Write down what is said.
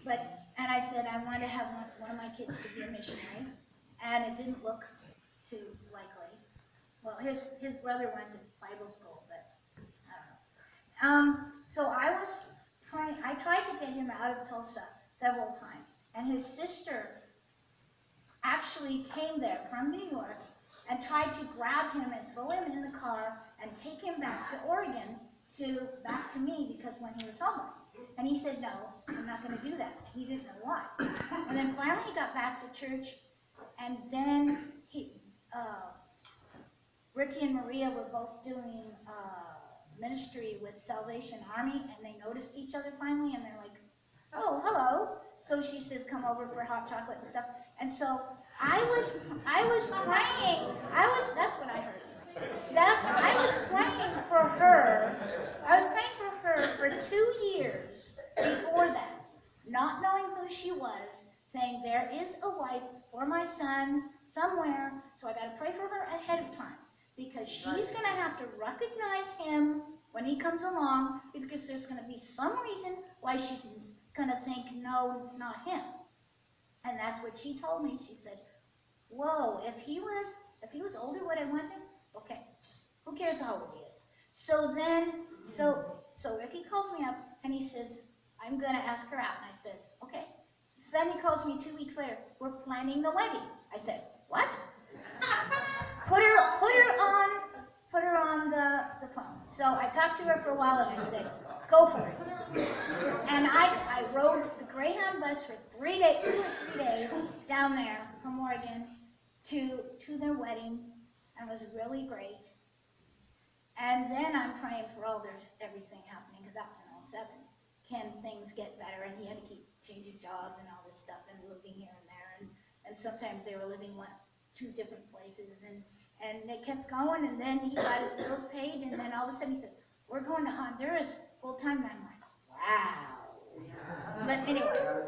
And I said, I want to have one of my kids to be a missionary, and it didn't look too likely. Well, his brother went to Bible school, but I don't know. So I tried to get him out of Tulsa several times, and his sister actually came there from New York and tried to grab him and throw him in the car and take him back to Oregon, back to me, because when he was homeless. And he said, no, I'm not going to do that. He didn't know why. And then finally he got back to church, and then Ricky and Maria were both doing ministry with Salvation Army, and they noticed each other finally, and they're like, oh, hello. So she says, come over for hot chocolate and stuff. And so I was praying. That's what I heard. I was praying for her. I was praying for her for 2 years before that, not knowing who she was, saying there is a wife for my son somewhere, so I got to pray for her ahead of time, because she's going to have to recognize him when he comes along, because there's going to be some reason why she's going to think, no, it's not him. And that's what she told me. She said, whoa, if he was older, would I want him? Okay, who cares how old he is? So Ricky calls me up, and he says, I'm going to ask her out. And I says, okay. So then he calls me 2 weeks later, we're planning the wedding. I said, what? Put her on the phone. So I talked to her for a while, and I said, go for it. And I rode the Greyhound bus for 3 days, 2 or 3 days down there from Oregon to their wedding, and it was really great. And then I'm praying for everything happening, because that was in 07. Can things get better? And he had to keep changing jobs and all this stuff, and moving here and there, and sometimes they were living 2 different places, and they kept going, and then he got his bills paid, and then all of a sudden he says, we're going to Honduras full time. And I'm like, wow. But anyway,